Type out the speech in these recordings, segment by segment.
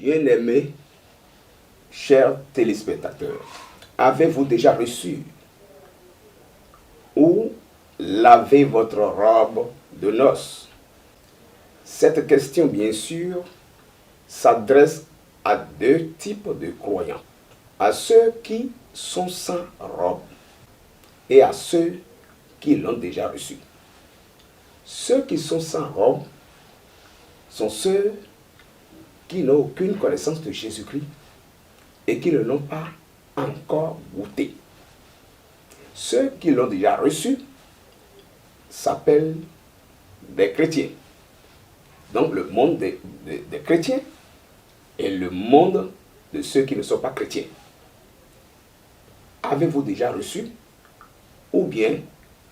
Bien-aimés, chers téléspectateurs, avez-vous déjà reçu ou lavé votre robe de noces? Cette question, bien sûr, s'adresse à deux types de croyants. À ceux qui sont sans robe et à ceux qui l'ont déjà reçu. Ceux qui sont sans robe sont ceux qui n'ont aucune connaissance de Jésus-Christ et qui ne l'ont pas encore goûté. Ceux qui l'ont déjà reçu s'appellent des chrétiens. Donc le monde des chrétiens et le monde de ceux qui ne sont pas chrétiens. Avez-vous déjà reçu ou bien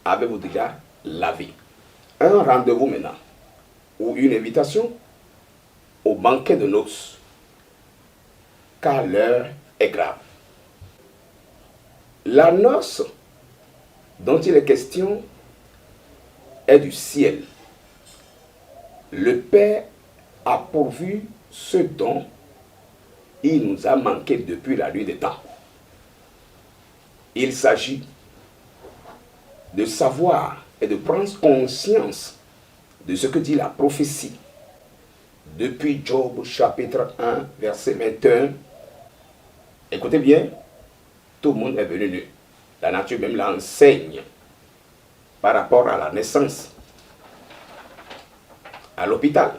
avez-vous déjà lavé? Un rendez-vous maintenant ou une invitation au banquet de noces, car l'heure est grave. La noce dont il est question est du ciel. Le Père a pourvu ce dont il nous a manqué depuis la nuit des temps. Il s'agit de savoir et de prendre conscience de ce que dit la prophétie. Depuis Job chapitre 1, verset 21, écoutez bien, tout le monde est venu nu. La nature même l'enseigne par rapport à la naissance, à l'hôpital.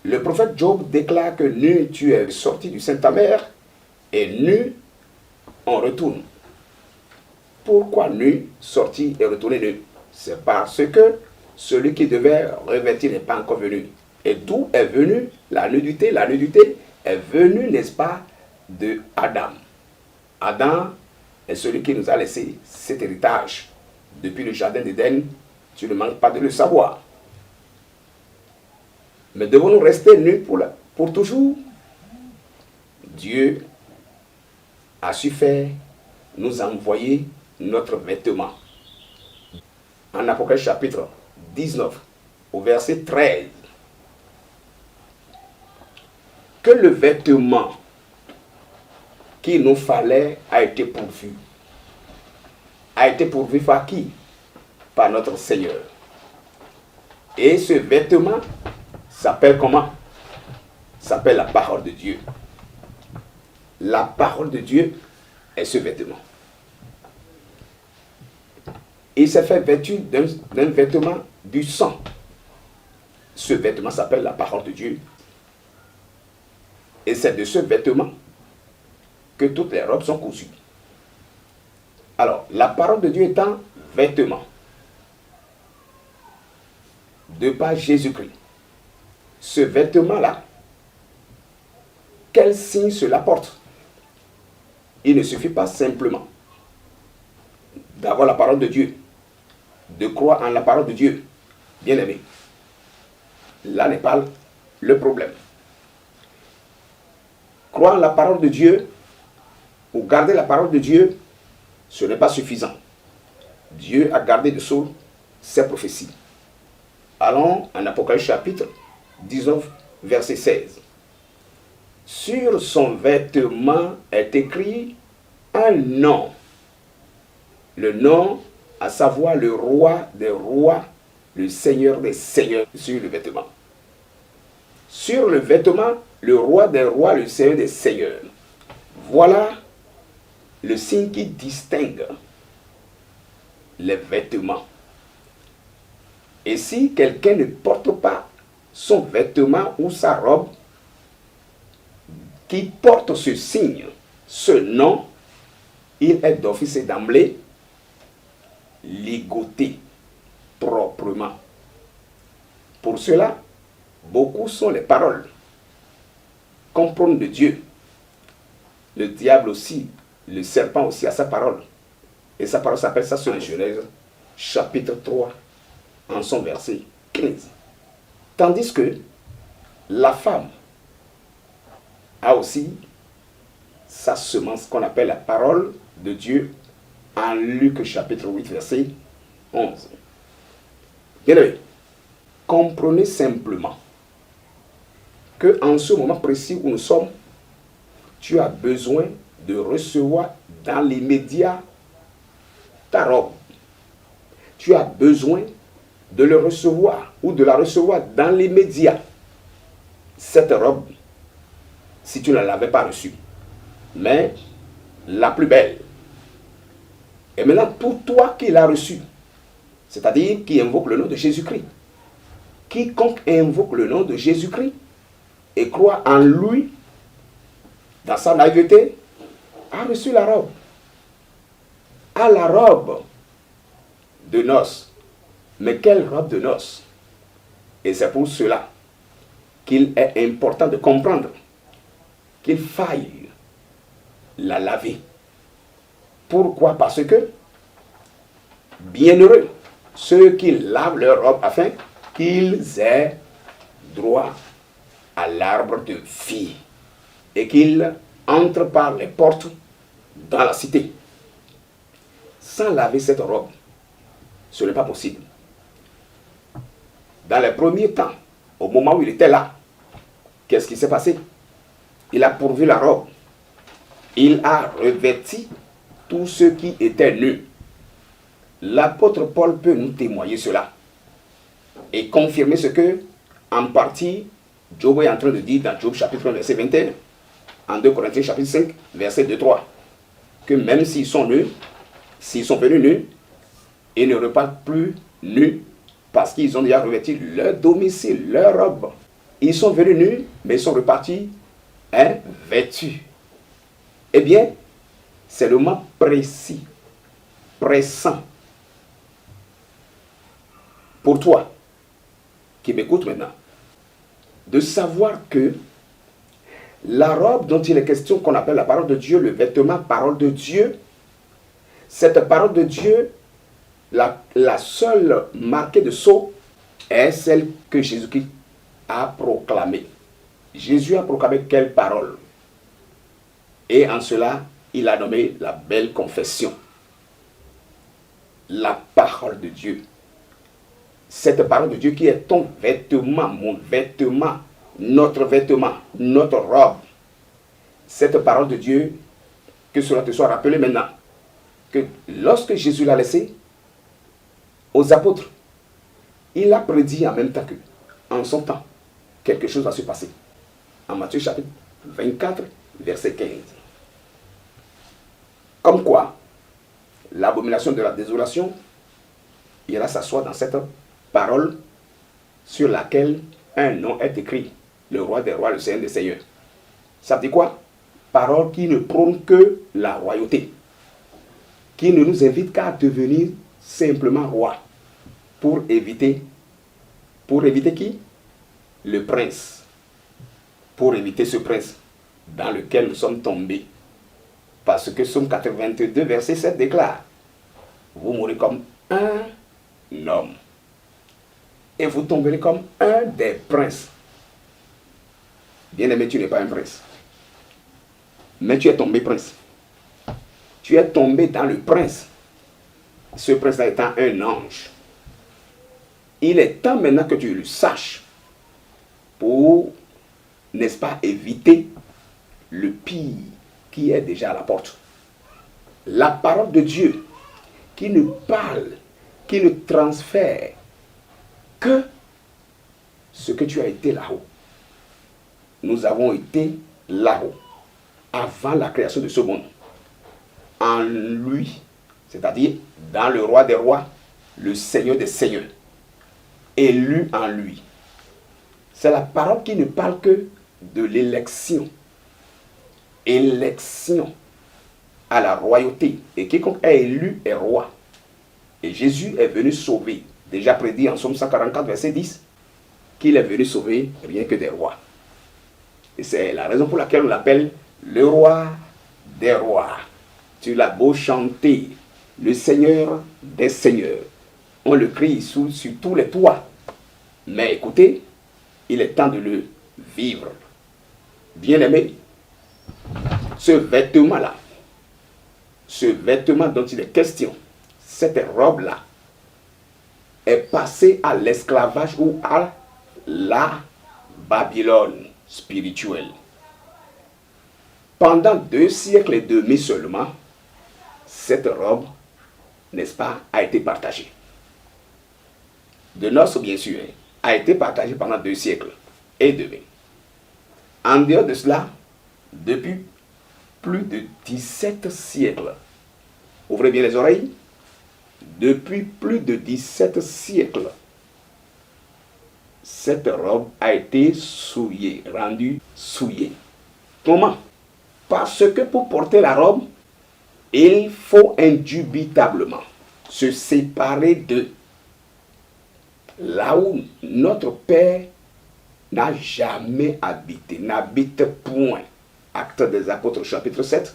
Le prophète Job déclare que nu tu es sorti du sein de ta mère et nu on retourne. Pourquoi nu, sorti et retourné nu? C'est parce que celui qui devait revêtir n'est pas encore venu. Et d'où est venue la nudité? La nudité est venue, n'est-ce pas, de Adam. Adam est celui qui nous a laissé cet héritage. Depuis le jardin d'Éden, tu ne manques pas de le savoir. Mais devons-nous rester nus pour toujours? Dieu a su faire, nous envoyer notre vêtement. En Apocalypse chapitre 19, au verset 13, que le vêtement qu'il nous fallait a été pourvu. A été pourvu par qui? Par notre Seigneur. Et ce vêtement s'appelle comment? S'appelle la parole de Dieu. La parole de Dieu est ce vêtement. Il s'est fait vêtu d'un vêtement du sang. Ce vêtement s'appelle la parole de Dieu. Et c'est de ce vêtement que toutes les robes sont cousues. Alors, la parole de Dieu étant vêtement de par Jésus-Christ, ce vêtement-là, quel signe cela porte? Il ne suffit pas simplement d'avoir la parole de Dieu, de croire en la parole de Dieu, bien aimé. Là n'est pas le problème. Croire en la parole de Dieu ou garder la parole de Dieu, ce n'est pas suffisant. Dieu a gardé de sceau ses prophéties. Allons en Apocalypse chapitre 19, verset 16. Sur son vêtement est écrit un nom. Le nom, à savoir le roi des rois, le seigneur des seigneurs, sur le vêtement. Sur le vêtement, le roi des rois, le seigneur des seigneurs. Voilà le signe qui distingue les vêtements. Et si quelqu'un ne porte pas son vêtement ou sa robe, qui porte ce signe, ce nom, il est d'office et d'emblée ligoté proprement. Pour cela, beaucoup sont les paroles qu'on prône de Dieu. Le diable aussi, le serpent aussi a sa parole. Et sa parole s'appelle ça sur Genèse, chapitre 3, en son verset 15. Tandis que la femme a aussi sa semence qu'on appelle la parole de Dieu en Luc chapitre 8, verset 11. Bien aimé, comprenez simplement qu'en ce moment précis où nous sommes, tu as besoin de recevoir dans l'immédiat ta robe. Tu as besoin de le recevoir ou de la recevoir dans l'immédiat. Cette robe, si tu ne l'avais pas reçue, mais la plus belle. Et maintenant, pour toi qui l'as reçue, c'est-à-dire qui invoque le nom de Jésus-Christ, quiconque invoque le nom de Jésus-Christ et croit en lui, dans sa naïveté, a reçu la robe. A la robe de noces. Mais quelle robe de noces? Et c'est pour cela qu'il est important de comprendre qu'il faille la laver. Pourquoi? Parce que bienheureux ceux qui lavent leur robe afin qu'ils aient droit à l'arbre de vie et qu'ils entrent par les portes dans la cité. Sans laver cette robe, ce n'est pas possible. Dans les premiers temps, au moment où il était là, qu'est-ce qui s'est passé? Il a pourvu la robe. Il a revêti tous ceux qui étaient nus. L'apôtre Paul peut nous témoigner cela et confirmer ce que, en partie, Job est en train de dire dans Job chapitre 1, verset 21, en 2 Corinthiens chapitre 5, verset 2-3, que même s'ils sont nus, s'ils sont venus nus, ils ne repartent plus nus parce qu'ils ont déjà revêtu leur domicile, leur robe. Ils sont venus nus, mais ils sont repartis vêtus. Eh bien, c'est le moment précis, pressant, pour toi, qui m'écoute maintenant, de savoir que la robe dont il est question, qu'on appelle la parole de Dieu, le vêtement parole de Dieu, cette parole de Dieu, la seule marquée de sceau est celle que Jésus-Christ a proclamée. Jésus a proclamé quelle parole? Et en cela, il a nommé la belle confession. La parole de Dieu. Cette parole de Dieu qui est ton vêtement, mon vêtement, notre robe. Cette parole de Dieu, que cela te soit rappelé maintenant, que lorsque Jésus l'a laissé aux apôtres, il a prédit en même temps que, en son temps, quelque chose va se passer. En Matthieu chapitre 24, verset 15. Comme quoi, l'abomination de la désolation ira s'asseoir dans cette parole sur laquelle un nom est écrit, le roi des rois, le Seigneur des seigneurs. Ça veut dire quoi? Parole qui ne prône que la royauté, qui ne nous invite qu'à devenir simplement roi, pour éviter qui? Le prince. Pour éviter ce prince dans lequel nous sommes tombés. Parce que Psaume 82, verset 7 déclare, vous mourrez comme un homme et vous tomberez comme un des princes. Bien-aimé, tu n'es pas un prince, mais tu es tombé prince. Tu es tombé dans le prince. Ce prince-là étant un ange. Il est temps maintenant que tu le saches pour, n'est-ce pas, éviter le pire qui est déjà à la porte. La parole de Dieu qui ne parle, qui ne transfère que ce que tu as été là-haut. Nous avons été là-haut, avant la création de ce monde. En lui, c'est-à-dire dans le roi des rois, le Seigneur des seigneurs, élu en lui. C'est la parole qui ne parle que de l'élection. Élection à la royauté. Et quiconque est élu est roi. Et Jésus est venu sauver, déjà prédit en Psaume 144, verset 10, qu'il est venu sauver rien que des rois. Et c'est la raison pour laquelle on l'appelle le roi des rois. Tu l'as beau chanter, le Seigneur des seigneurs. On le crie sur tous les toits. Mais écoutez, il est temps de le vivre. Bien-aimé, ce vêtement-là, ce vêtement dont il est question, cette robe-là, est passée à l'esclavage ou à la Babylone. spirituel. Pendant 2 siècles et demi seulement, cette robe, n'est-ce pas, a été partagée. De noces, bien sûr, a été partagée pendant 2 siècles et demi. En dehors de cela, depuis plus de 17 siècles, ouvrez bien les oreilles, depuis plus de 17 siècles, cette robe a été souillée, rendue souillée. Comment? Parce que pour porter la robe, il faut indubitablement se séparer de là où notre Père n'a jamais habité, n'habite point. Actes des Apôtres, chapitre 7,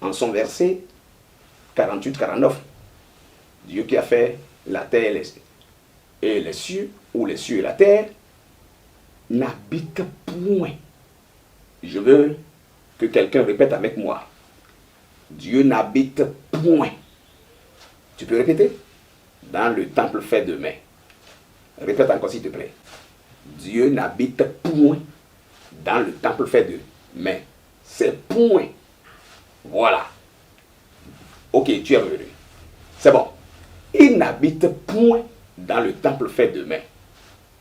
en son verset 48-49. Dieu qui a fait la terre et les cieux, ou les cieux et la terre, n'habite point. Je veux que quelqu'un répète avec moi. Dieu n'habite point. Tu peux répéter? Dans le temple fait de main. Répète encore s'il te plaît. Dieu n'habite point dans le temple fait de main. C'est point. Voilà. Ok, tu es revenu. C'est bon. Il n'habite point dans le temple fait de main.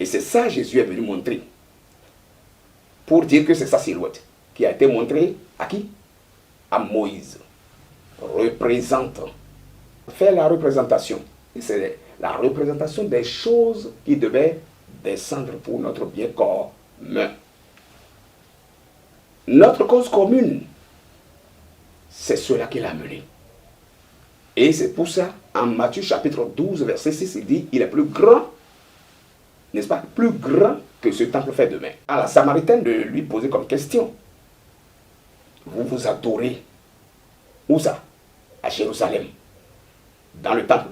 Et c'est ça Jésus est venu montrer. Pour dire que c'est sa silhouette qui a été montrée à qui? À Moïse. Représentant. Faire la représentation. Et c'est la représentation des choses qui devaient descendre pour notre bien commun. Notre cause commune, c'est cela qu'il a mené. Et c'est pour ça, en Matthieu chapitre 12, verset 6, il dit, il est plus grand, n'est-ce pas, plus grand que ce temple fait de main. À la Samaritaine de lui poser comme question, vous vous adorez, où ça? À Jérusalem, dans le temple.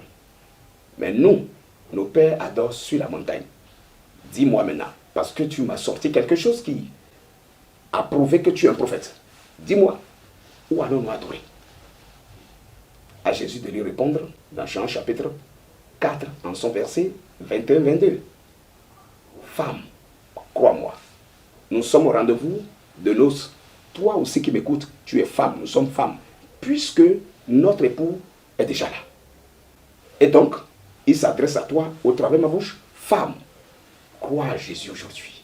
Mais nous, nos pères adorent sur la montagne. Dis-moi maintenant, parce que tu m'as sorti quelque chose qui a prouvé que tu es un prophète. Dis-moi, où allons-nous adorer? À Jésus de lui répondre dans Jean chapitre 4, en son verset 21-22. Femme, crois-moi, nous sommes au rendez-vous de noces. Toi aussi qui m'écoutes, tu es femme, nous sommes femmes, puisque notre époux est déjà là. Et donc, il s'adresse à toi au travers de ma bouche. Femme, crois à Jésus aujourd'hui.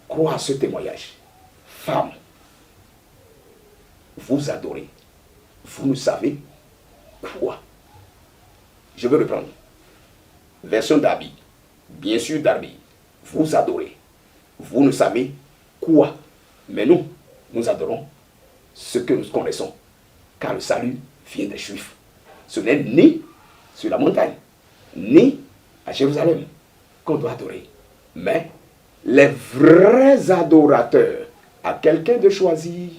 Crois à ce témoignage. Femme, vous adorez. Vous ne savez quoi? Je veux reprendre. Version Darby. Bien sûr, Darby. Vous adorez. Vous ne savez quoi? Mais nous, nous adorons ce que nous connaissons. Car le salut vient des Juifs. Ce n'est ni sur la montagne, ni à Jérusalem qu'on doit adorer. Mais les vrais adorateurs, à quelqu'un de choisir.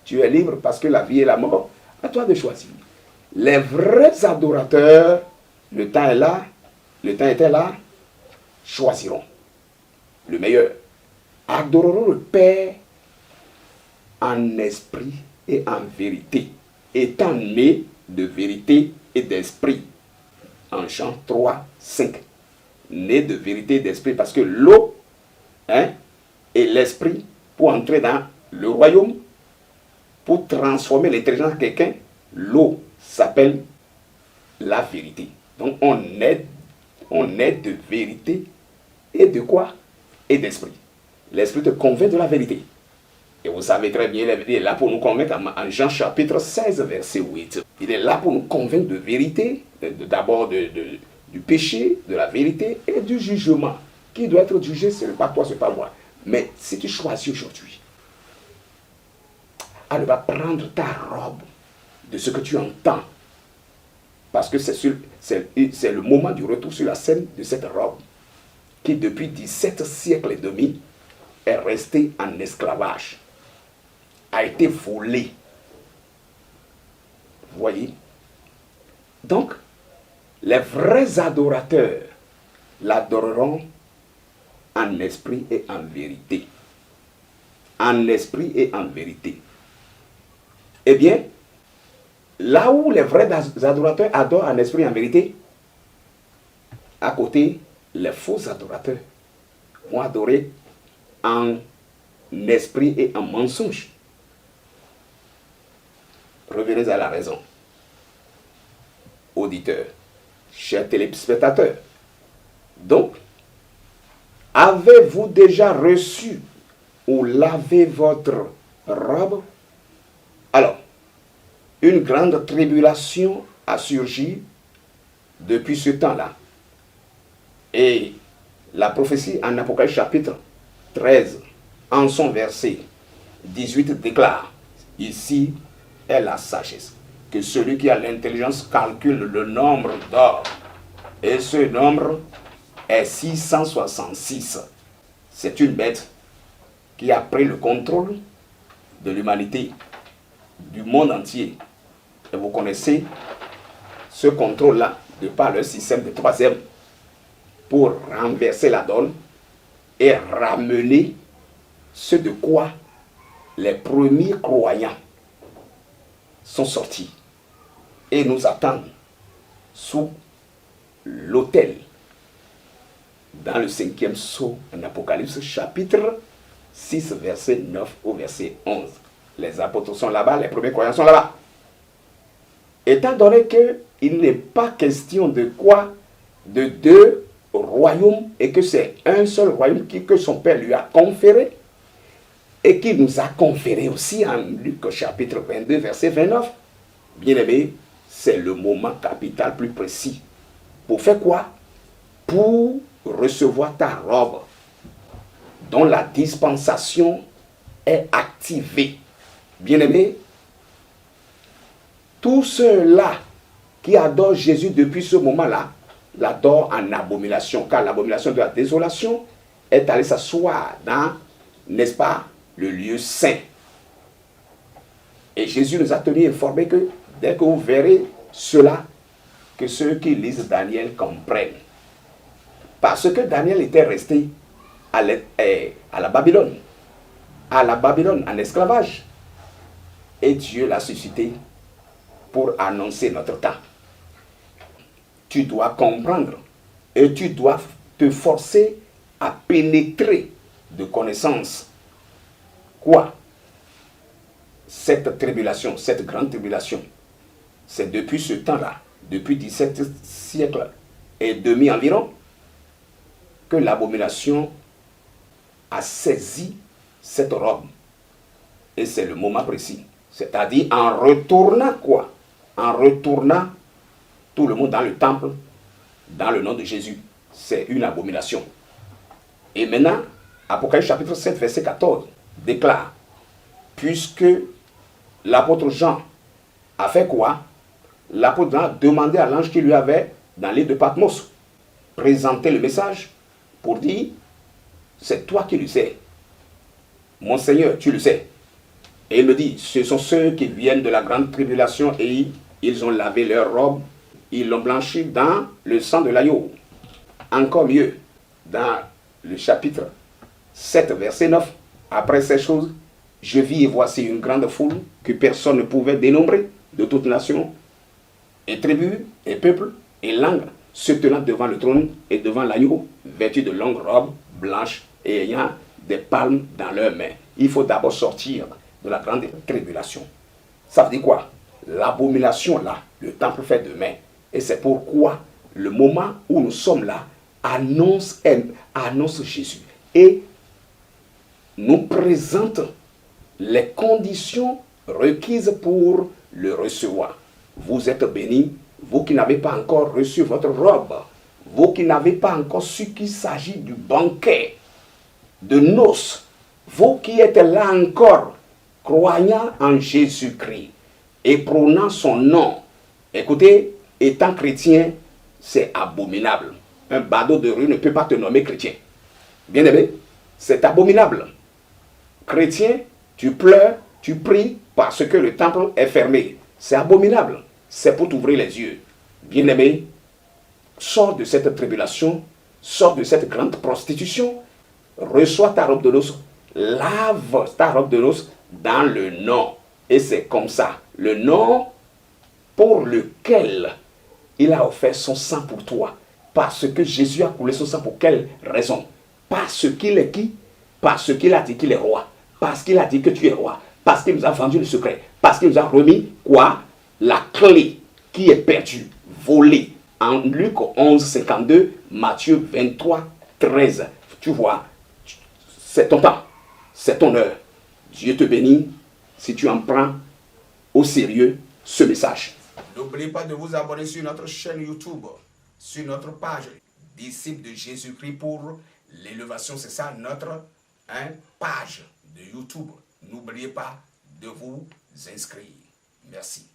Tu es libre parce que la vie et la mort, à toi de choisir. Les vrais adorateurs, le temps est là, le temps était là, choisiront le meilleur. Adoreront le Père en esprit et en vérité, étant nés de vérité et d'esprit. En Jean 3, 5. Nés de vérité et d'esprit, parce que l'eau et l'esprit, pour entrer dans le royaume, pour transformer l'intelligence de quelqu'un, l'eau s'appelle la vérité. Donc on est de vérité et de quoi? Et d'esprit. L'esprit te convainc de la vérité. Et vous savez très bien, il est là pour nous convaincre en Jean chapitre 16, verset 8. Il est là pour nous convaincre de vérité, d'abord du péché, de la vérité et du jugement. Qui doit être jugé, ce n'est pas toi, ce n'est pas moi. Mais si tu choisis aujourd'hui, elle va prendre ta robe de ce que tu entends. Parce que c'est le moment du retour sur la scène de cette robe qui, depuis 17 siècles et demi, est restée en esclavage, a été volée. Vous voyez? Donc, les vrais adorateurs l'adoreront en esprit et en vérité. En esprit et en vérité. Eh bien, là où les vrais adorateurs adorent en esprit et en vérité, à côté, les faux adorateurs vont adorer en esprit et en mensonge. Revenez à la raison. Auditeurs, chers téléspectateurs. Donc, avez-vous déjà reçu ou lavé votre robe? Alors, une grande tribulation a surgi depuis ce temps-là. Et la prophétie en Apocalypse chapitre 13, en son verset 18, déclare, ici est la sagesse, que celui qui a l'intelligence calcule le nombre d'or. Et ce nombre est 666. C'est une bête qui a pris le contrôle de l'humanité, du monde entier. Et vous connaissez ce contrôle-là de par le système de troisième pour renverser la donne et ramener ce de quoi les premiers croyants sont sortis et nous attendent sous l'autel dans le 5e sceau en Apocalypse chapitre 6 verset 9 au verset 11. Les apôtres sont là-bas, les premiers croyants sont là-bas. Étant donné qu'il n'est pas question de quoi? De deux royaumes et que c'est un seul royaume que son Père lui a conféré et qui nous a conféré aussi en Luc chapitre 22 verset 29. Bien-aimé, c'est le moment capital plus précis. Pour faire quoi? Pour recevoir ta robe dont la dispensation est activée. Bien-aimé, tous ceux-là qui adorent Jésus depuis ce moment-là, l'adorent en abomination, car l'abomination de la désolation est allée s'asseoir dans, n'est-ce pas, le lieu saint. Et Jésus nous a tenu informés que dès que vous verrez cela, que ceux qui lisent Daniel comprennent. Parce que Daniel était resté à la Babylone, en esclavage. Et Dieu l'a suscité pour annoncer notre temps. Tu dois comprendre et tu dois te forcer à pénétrer de connaissances. Quoi? Cette tribulation, cette grande tribulation, c'est depuis ce temps-là, depuis 17 siècles et demi environ, que l'abomination a saisi cette robe. Et c'est le moment précis. C'est-à-dire en retournant quoi? En retournant tout le monde dans le temple, dans le nom de Jésus. C'est une abomination. Et maintenant, Apocalypse chapitre 7, verset 14, déclare, puisque l'apôtre Jean a fait quoi? L'apôtre Jean a demandé à l'ange qui lui avait, dans l'île de Patmos, présenté le message pour dire, c'est toi qui le sais. Mon Seigneur, tu le sais. Et il me dit, ce sont ceux qui viennent de la grande tribulation et ils ont lavé leurs robes, ils l'ont blanchi dans le sang de l'agneau. Encore mieux, dans le chapitre 7, verset 9, après ces choses, je vis et voici une grande foule que personne ne pouvait dénombrer, de toutes nations, et tribus, et peuples, et langues, se tenant devant le trône et devant l'agneau, vêtus de longues robes blanches et ayant des palmes dans leurs mains. Il faut d'abord sortir de la grande tribulation. Ça veut dire quoi? L'abomination là, le temple fait demain. Et c'est pourquoi le moment où nous sommes là annonce Jésus et nous présente les conditions requises pour le recevoir. Vous êtes bénis, vous qui n'avez pas encore reçu votre robe, vous qui n'avez pas encore su qu'il s'agit du banquet de noces, vous qui êtes là encore, croyant en Jésus-Christ et prônant son nom. Écoutez, étant chrétien, c'est abominable. Un badaud de rue ne peut pas te nommer chrétien. Bien aimé, c'est abominable. Chrétien, tu pleures, tu pries parce que le temple est fermé. C'est abominable. C'est pour t'ouvrir les yeux. Bien aimé, sors de cette tribulation, sors de cette grande prostitution, reçois ta robe de noces, lave ta robe de noces dans le nom. Et c'est comme ça. Le nom pour lequel il a offert son sang pour toi. Parce que Jésus a coulé son sang pour quelle raison? Parce qu'il est qui? Parce qu'il a dit qu'il est roi. parce qu'il a dit que tu es roi, parce qu'il nous a vendu le secret, parce qu'il nous a remis quoi? La clé qui est perdue, volée. En Luc 11, 52, Matthieu 23, 13. Tu vois, c'est ton temps, c'est ton heure. Dieu te bénit si tu en prends au sérieux ce message. N'oubliez pas de vous abonner sur notre chaîne YouTube, sur notre page Disciples de Jésus-Christ pour l'élévation. C'est ça notre page de YouTube. N'oubliez pas de vous inscrire. Merci.